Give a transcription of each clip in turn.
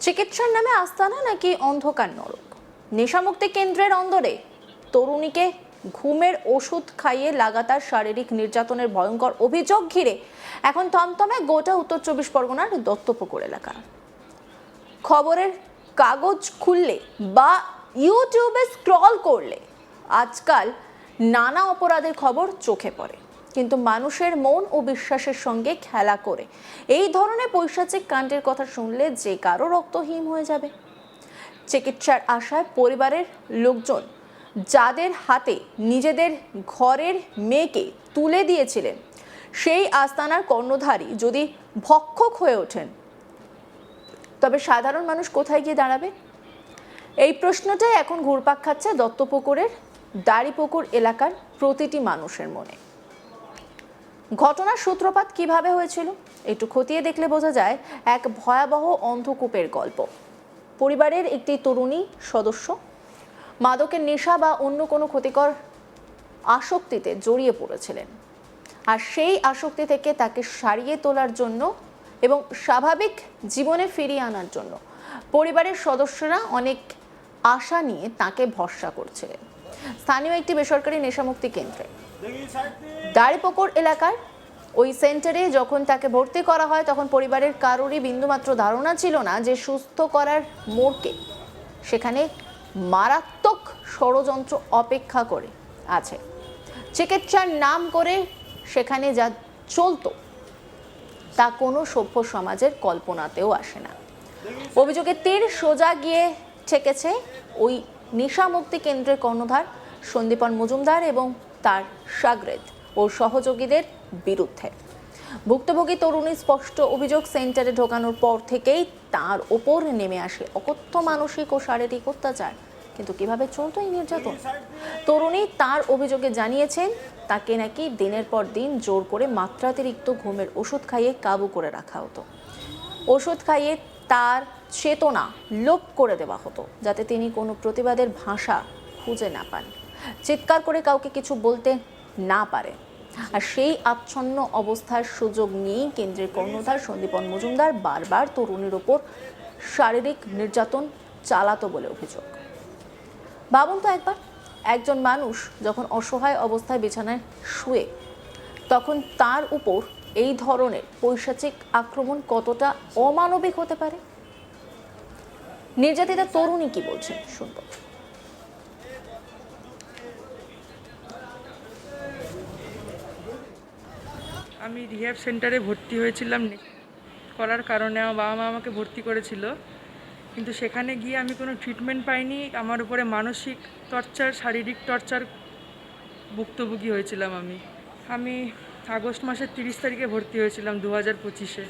চিকিৎসার নামে আস্তানা নাকি অন্ধকার নরক? নেশামুক্তি কেন্দ্রের অন্দরে তরুণীকে ঘুমের ওষুধ খাইয়ে লাগাতার শারীরিক নির্যাতনের ভয়ঙ্কর অভিযোগ ঘিরে এখন থমথমে গোটা উত্তর 24 পরগনার দত্তপুকুর এলাকা। খবরের কাগজ খুললে বা ইউটিউবে স্ক্রল করলে আজকাল নানা অপরাধের খবর চোখে পড়ে, কিন্তু মানুষের মন ও বিশ্বাসের সঙ্গে খেলা করে এই ধরনের পৈশাচিক কাণ্ডের কথা শুনলে যে কারো রক্ত হিম হয়ে যাবে। চিকিৎসার আশায় পরিবারের লোকজন যাদের হাতে নিজেদের ঘরের মেয়েকে তুলে দিয়েছিলেন, সেই আস্তানার কর্ণধারী যদি ভক্ষক হয়ে ওঠেন, তবে সাধারণ মানুষ কোথায় গিয়ে দাঁড়াবে? এই প্রশ্নটাই এখন ঘুরপাক খাচ্ছে দত্তপুকুরের দাড়িপুকুর এলাকার প্রতিটি মানুষের মনে। ঘটনার সূত্রপাত কিভাবে হয়েছিল একটু খতিয়ে দেখলে বোঝা যায় এক ভয়াবহ অন্ধকূপের গল্প। পরিবারের একটি তরুণী সদস্য মাদকের নেশা বা অন্য কোনো ক্ষতিকর আসক্তিতে জড়িয়ে পড়েছিলেন, আর সেই আসক্তি থেকে তাকে সারিয়ে তোলার জন্য এবং স্বাভাবিক জীবনে ফিরিয়ে আনার জন্য পরিবারের সদস্যরা অনেক আশা নিয়ে তাকে ভরসা করছিলেন। স্থানীয় একটি বেসরকারি নেশামুক্তি কেন্দ্রে দাড়িপুকুর এলাকার ওই সেন্টারে যখন তাকে ভর্তি করা হয়, তখন পরিবারের কারোরই বিন্দুমাত্র ধারণা ছিল না যে সুস্থ করার মোড়কে সেখানে মারাত্মক ষড়যন্ত্র অপেক্ষা করে আছে। চিকিৎসার নাম করে সেখানে যা চলতো তা কোনো সভ্য সমাজের কল্পনাতেও আসে না। অভিযোগের তীর সোজা গিয়ে ঠেকেছে ওই নেশামুক্তি কেন্দ্রের কর্ণধার সন্দীপন মজুমদার এবং তার শাগরেদ ও সহযোগীদের বিরুদ্ধে। ভুক্তভোগী তরুণীর স্পষ্ট অভিযোগ, সেন্টারে ঢোকানোর পর থেকেই তার ওপর নেমে আসে অকথ্য মানসিক ও শারীরিক অত্যাচার। কিন্তু কিভাবে চলতো এই নির্যাতন? তরুণী তার অভিযোগে জানিয়েছেন তাকে নাকি দিনের পর দিন জোর করে মাত্রাতিরিক্ত ঘুমের ওষুধ খাইয়ে কাবু করে রাখা হতো। ওষুধ খাইয়ে তার চেতনা লোপ করে দেওয়া হতো, যাতে তিনি কোনো প্রতিবাদের ভাষা খুঁজে না পান, চিৎকার করে কাউকে কিছু বলতে না পারে। আর সেই আচ্ছন্ন অবস্থার সুযোগ নিয়েই কেন্দ্রের কর্ণধার সন্দীপন মজুমদার বারবার তরুণীর ওপর শারীরিক নির্যাতন চালাতো বলে অভিযোগ। ভাবুন তো একবার, একজন মানুষ যখন অসহায় অবস্থায় বিছানায় শুয়ে, তখন তার উপর এই ধরনের পৈশাচিক আক্রমণ কতটা অমানবিক হতে পারে। নির্যাতিতা তরুণী কি বলছেন শুনবো। আমি রিহ্যাব সেন্টারে ভর্তি হয়েছিলাম করার কারণে আমার বাবা মা আমাকে ভর্তি করেছিল, কিন্তু সেখানে গিয়ে আমি কোনো ট্রিটমেন্ট পাইনি। আমার উপরে মানসিক টর্চার, শারীরিক টর্চার ভুক্তভোগী হয়েছিলাম। আমি আগস্ট মাসের 30 তারিখে ভর্তি হয়েছিলাম 2025-এ।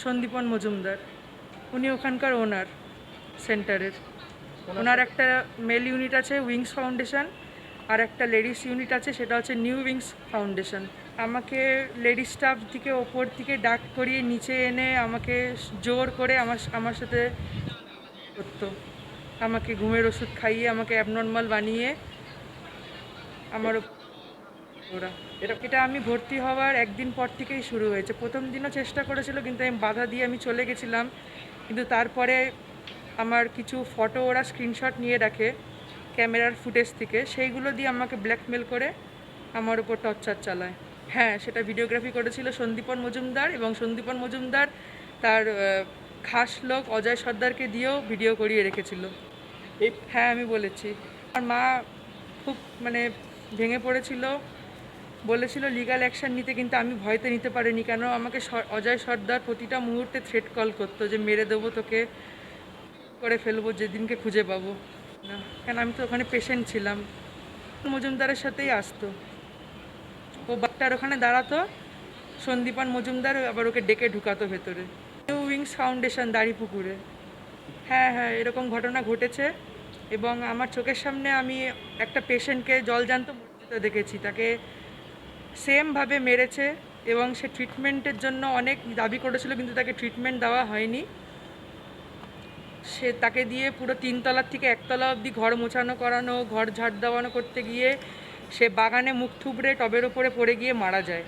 সন্দীপন মজুমদার, উনি ওখানকার ওনার সেন্টারের। ওনার একটা মেল ইউনিট আছে উইংস ফাউন্ডেশন, আর একটা লেডিস ইউনিট আছে, সেটা হচ্ছে নিউ উইংস ফাউন্ডেশন। আমাকে লেডিস স্টাফ থেকে ওপর থেকে ডাক করিয়ে নিচে এনে আমাকে জোর করে আমার সাথে করতো। আমাকে ঘুমের ওষুধ খাইয়ে আমাকে অ্যাবনর্মাল বানিয়ে আমার এটা আমি ভর্তি হওয়ার একদিন পর থেকেই শুরু হয়েছে। প্রথম দিনও চেষ্টা করেছিল, কিন্তু আমি বাধা দিয়ে আমি চলে গেছিলাম। কিন্তু তারপরে আমার কিছু ফটো ওরা স্ক্রিনশট নিয়ে রাখে ক্যামেরার ফুটেজ থেকে, সেইগুলো দিয়ে আমাকে ব্ল্যাকমেল করে আমার উপর টর্চার চালায়। হ্যাঁ, সেটা ভিডিওগ্রাফি করেছিল সন্দীপন মজুমদার, এবং সন্দীপন মজুমদার তার খাস লোক অজয় সর্দারকে দিয়েও ভিডিও করিয়ে রেখেছিল। হ্যাঁ, আমি বলেছি। আমার মা খুব ভেঙে পড়েছিল, বলেছিল লিগ্যাল অ্যাকশান নিতে, কিন্তু আমি ভয়তে নিতে পারিনি। কেন, আমাকে অজয় সর্দার প্রতিটা মুহূর্তে থ্রেট কল করতো যে মেরে দেবো তোকে, করে ফেলবো যেদিনকে খুঁজে পাবো না। কেন, আমি তো ওখানে পেশেন্ট ছিলাম। মজুমদারের সাথেই আসতো, ও বাচ্চার ওখানে দাঁড়াতো, সন্দীপন মজুমদার আবার ওকে ডেকে ঢুকাতো ভেতরে। নিউ উইংস ফাউন্ডেশন দাড়িপুকুরে। হ্যাঁ, এরকম ঘটনা ঘটেছে, এবং আমার চোখের সামনে আমি একটা পেশেন্টকে জলজ্যান্ত মরতে দেখেছি। তাকে সেমভাবে মেরেছে, এবং সে ট্রিটমেন্টের জন্য অনেক দাবি করেছিল, কিন্তু তাকে ট্রিটমেন্ট দেওয়া হয়নি। সে তাকে দিয়ে পুরো 3 তলার থেকে 1 তলা অবধি ঘর মোছানো করানো, ঘর ঝাড় দেওয়ানো করতে গিয়ে সে বাগানে মুখ থুবড়ে টবের ওপরে পড়ে গিয়ে মারা যায়।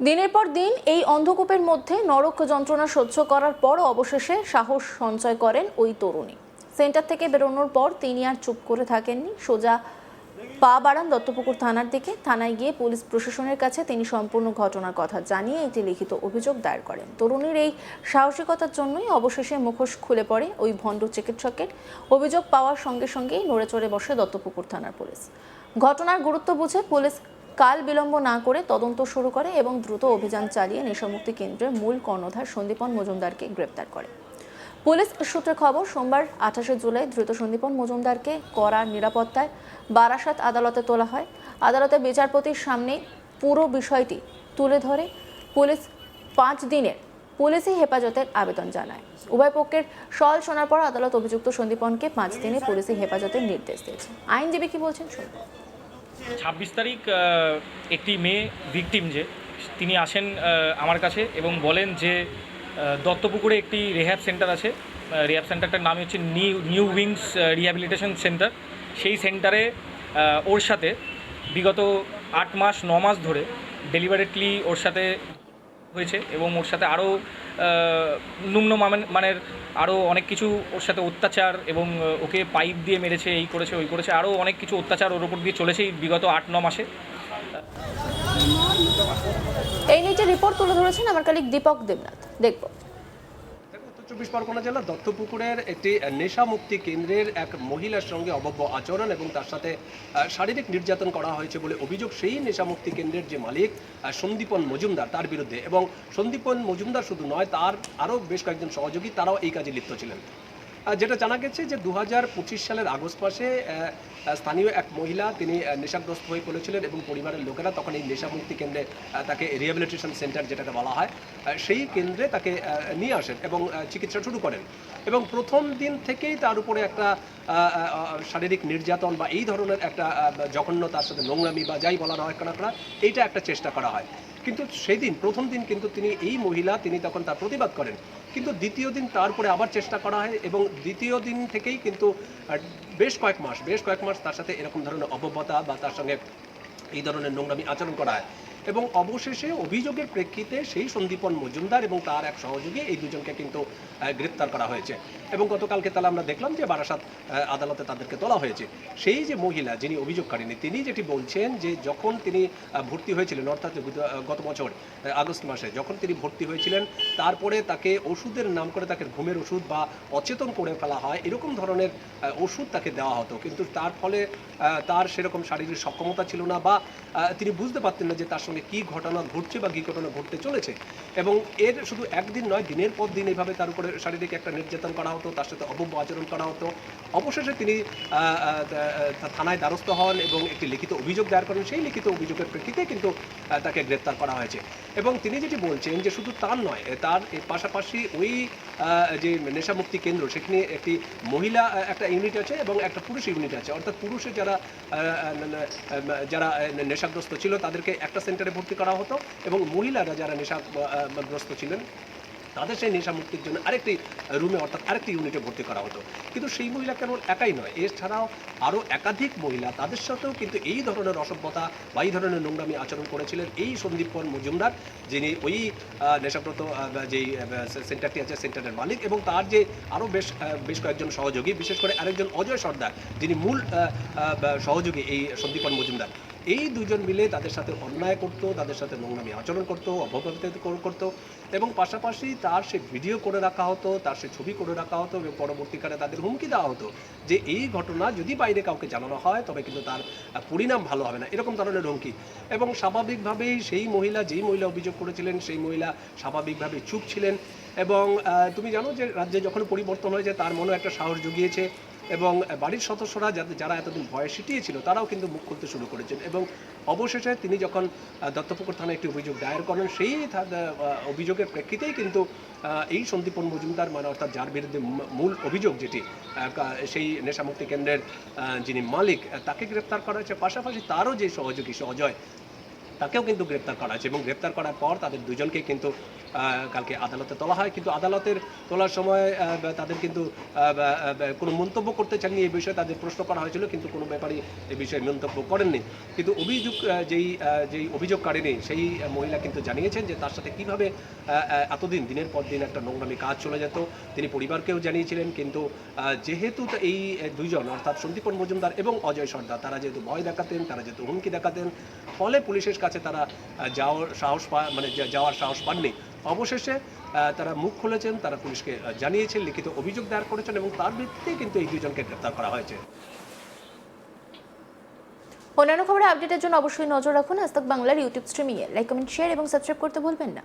দিনের পর দিন এই অন্ধকূপের মধ্যে নরক যন্ত্রণা সহ্য করার পর অবশেষে সাহস সঞ্চয় করেন ওই তরুণী। সেন্টার থেকে বেরোনোর পর তিনি আর চুপ করে থাকেননি, সোজা পা বাড়ান দত্তপুকুর থানার দিকে। থানায় গিয়ে পুলিশ প্রশাসনের কাছে তিনি সম্পূর্ণ ঘটনার কথা জানিয়ে একটি লিখিত অভিযোগ দায়ের করেন। তরুণীর এই সাহসিকতার জন্যই অবশেষে মুখোশ খুলে পড়ে ওই ভণ্ড চিকিৎসকের। অভিযোগ পাওয়ার সঙ্গে সঙ্গেই নড়ে চড়ে বসে দত্তপুকুর থানার পুলিশ। ঘটনার গুরুত্ব বুঝে পুলিশ কাল বিলম্ব না করে তদন্ত শুরু করে এবং দ্রুত অভিযান চালিয়ে নেশামুক্তি কেন্দ্রের মূল কর্ণধার সন্দীপন মজুমদারকে গ্রেপ্তার করে। পুলিশ সূত্রে খবর, সোমবার 28 জুলাই ধৃত সন্দীপন মজুমদারকে কড়া নিরাপত্তায় বারাসাত আদালতে তোলা হয়। আদালতে বিচারপতির সামনে পুরো বিষয়টি তুলে ধরে পুলিশ 5 দিনের পুলিশি হেফাজতের আবেদন জানায়। উভয় পক্ষের সওয়াল শোনার পর আদালত অভিযুক্ত সন্দীপনকে 5 দিনের পুলিশি হেফাজতের নির্দেশ দিয়েছে। আইনজীবী কি বলছেন শুনবো। 26 তারিখ একটি মেয়ে ভিকটিম তিনি আসেন আমার কাছে এবং বলেন যে দত্তপুকুরে একটি রিহ্যাব সেন্টার আছে। রিহ্যাব সেন্টারটার নাম হচ্ছে নিউ উইংস রিহ্যাবিলিটেশন সেন্টার। সেই সেন্টারে ওর সাথে বিগত 8 মাস 9 মাস ধরে ডেলিভারেটলি ওর সাথে হয়েছে এবং ওর সাথে আরও নিম্ন মানের আরও অনেক কিছু ওর সাথে অত্যাচার এবং ওকে পাইপ দিয়ে মেরেছে, এই করেছে ওই করেছে, আরও অনেক কিছু অত্যাচার ওর উপর দিয়ে চলেছে বিগত 8-9 মাসে। এই নিয়ে যে রিপোর্ট তুলে ধরেছেন আমার কলিগ দীপক দেবনাথ, দেখব। উত্তর চব্বিশ পরগনা জেলার দত্তপুকুরের একটি নেশামুক্তি কেন্দ্রের এক মহিলার সঙ্গে অভব্য আচরণ এবং তার সাথে শারীরিক নির্যাতন করা হয়েছে বলে অভিযোগ সেই নেশামুক্তি কেন্দ্রের যে মালিক সন্দীপন মজুমদার তার বিরুদ্ধে। এবং সন্দীপন মজুমদার শুধু নয়, তার আরও বেশ কয়েকজন সহযোগী তারাও এই কাজে লিপ্ত ছিলেন। যেটা জানা গেছে যে 2025 সালের আগস্ট মাসে স্থানীয় এক মহিলা তিনি নেশাগ্রস্ত হয়ে পড়েছিলেন এবং পরিবারের লোকেরা তখন এই নেশামুক্তি কেন্দ্রে তাকে রিহ্যাবিলিটেশন সেন্টার যেটাকে বলা হয় সেই কেন্দ্রে তাকে নিয়ে আসেন এবং চিকিৎসা শুরু করেন। এবং প্রথম দিন থেকেই তার উপরে একটা শারীরিক নির্যাতন বা এই ধরনের একটা জঘন্য, তার সাথে নোংরামি বা যাই বলা হয় কেন এইটা একটা চেষ্টা করা হয়। কিন্তু সেই দিন প্রথম দিন কিন্তু এই মহিলা তিনি তখন তার প্রতিবাদ করেন, কিন্তু দ্বিতীয় দিন তারপরে আবার চেষ্টা করা হয় এবং দ্বিতীয় দিন থেকেই কিন্তু বেশ কয়েক মাস তার সাথে এরকম ধরনের অভব্যতা বা তার সঙ্গে এই ধরনের নোংরামি আচরণ করা হয়। এবং অবশেষে অভিযোগের প্রেক্ষিতে সেই সন্দীপন মজুমদার এবং তার এক সহযোগী এই দুজনকে কিন্তু গ্রেপ্তার করা হয়েছে এবং গতকালকে তাহলে আমরা দেখলাম যে বারাসাত আদালতে তাদেরকে তোলা হয়েছে। সেই যে মহিলা যিনি অভিযোগকারিনী তিনি যেটি বলছেন যে যখন তিনি ভর্তি হয়েছিলেন, অর্থাৎ গত বছর আগস্ট মাসে যখন তিনি ভর্তি হয়েছিলেন, তারপরে তাকে ওষুধের নাম করে তাকে ঘুমের ওষুধ বা অচেতন করে ফেলা হয় এরকম ধরনের ওষুধ তাকে দেওয়া হতো, কিন্তু তার ফলে তার সেরকম শারীরিক সক্ষমতা ছিল না বা তিনি বুঝতে পারতেন না যে তার সঙ্গে কী ঘটনা ঘটছে বা কী ঘটনা ঘটতে চলেছে। এবং এর শুধু একদিন নয়, দিনের পর দিন এইভাবে তার উপরে শারীরিক একটা নির্যাতন করা হতো, তার সাথে অভব্য আচরণ করা হতো। অবশেষে তিনি থানায় দ্বারস্থ হন এবং একটি লিখিত অভিযোগ দায়ের করেন। সেই লিখিত অভিযোগের প্রেক্ষিতে কিন্তু তাকে গ্রেপ্তার করা হয়েছে। এবং তিনি যেটি বলছেন যে শুধু তার নয়, তার পাশাপাশি ওই যে নেশামুক্তি কেন্দ্র সেখানে একটি মহিলা একটা ইউনিট আছে এবং একটা পুরুষ ইউনিট আছে, অর্থাৎ পুরুষে যারা নেশাগ্রস্ত ছিল তাদেরকে একটা সেন্টারে ভর্তি করা হতো এবং মহিলারা যারা নেশাগ্রস্ত ছিলেন তাদের সেই নেশামুক্তির জন্য আরেকটি রুমে অর্থাৎ আরেকটি ইউনিটে ভর্তি করা হতো। কিন্তু সেই মহিলা কেবল একাই নয়, এছাড়াও আরও একাধিক মহিলা তাদের সাথেও কিন্তু এই ধরনের অসভ্যতা বা এই ধরনের নোংরামি আচরণ করেছিলেন এই সন্দীপন মজুমদার, যিনি ওই নেশাগ্রস্ত যেই সেন্টারটি আছে সেন্টারের মালিক, এবং তার যে আরও বেশ কয়েকজন সহযোগী, বিশেষ করে আরেকজন অজয় সর্দার যিনি মূল সহযোগী এই সন্দীপন মজুমদার। এই দুজন মিলে তাদের সাথে অন্যায় করতো, তাদের সাথে নোংরামি আচরণ করতো, অপব্যবহৃত করতো এবং পাশাপাশি তার সে ভিডিও করে রাখা হতো, তার সে ছবি করে রাখা হতো এবং পরবর্তীকালে তাদের হুমকি দেওয়া হতো যে এই ঘটনা যদি বাইরে কাউকে জানানো হয় তবে কিন্তু তার পরিণাম ভালো হবে না, এরকম ধরনের হুমকি। এবং স্বাভাবিকভাবেই যেই মহিলা অভিযোগ করেছিলেন সেই মহিলা স্বাভাবিকভাবে চুপ ছিলেন। এবং তুমি জানো যে রাজ্যে যখন পরিবর্তন হয়েছে তার মনে একটা সাহস জুগিয়েছে এবং বাড়ির সদস্যরা যারা এতদিন ভয়ে সিটিয়েছিল তারাও কিন্তু মুখ খুলতে শুরু করেছেন। এবং অবশেষে তিনি যখন দত্তপুকুর থানায় একটি অভিযোগ দায়ের করেন, সেই অভিযোগের প্রেক্ষিতেই কিন্তু এই সন্দীপন মজুমদার অর্থাৎ যার বিরুদ্ধে মূল অভিযোগ যেটি সেই নেশামুক্তি কেন্দ্রের যিনি মালিক তাকে গ্রেপ্তার করা হয়েছে। পাশাপাশি তারও যে সহযোগী অজয় তাকেও কিন্তু গ্রেপ্তার করা হয়েছে এবং গ্রেপ্তার করার পর তাদের দুজনকে কিন্তু কালকে আদালতে তোলা হয়, কিন্তু আদালতের তোলার সময় তাদের কিন্তু কোনো মন্তব্য করতে চাননি এই বিষয়ে, তাদের প্রশ্ন করা হয়েছিল কিন্তু কোনো ব্যাপারই এই বিষয়ে মন্তব্য করেননি। কিন্তু যেই অভিযোগকারিনী সেই মহিলা কিন্তু জানিয়েছেন যে তার সাথে কীভাবে এতদিন দিনের পর দিন একটা নোংরামি কাজ চলে যেত। তিনি পরিবারকেও জানিয়েছিলেন, কিন্তু যেহেতু এই দুইজন অর্থাৎ সন্দীপন মজুমদার এবং অজয় সর্দার তারা যেহেতু ভয় দেখাতেন, তারা যেহেতু হুমকি দেখাতেন, ফলে পুলিশের কাছে তারা যাওয়ার সাহস পাননি। অবশেষে তারা মুখ খুলেছেন, তারা পুলিশকে জানিয়েছেন, লিখিত অভিযোগ দায়ের করেছেন এবং তার ভিত্তিতেই কিন্তু এই দুজনকে গ্রেপ্তার করা হয়েছে। অন্যান্য খবরে আপডেটের জন্য অবশ্যই নজর রাখুন আজ তাক বাংলার ইউটিউব স্ট্রিমিংয়ে। লাইক, কমেন্ট, শেয়ার এবং সাবস্ক্রাইব করতে ভুলবেন না।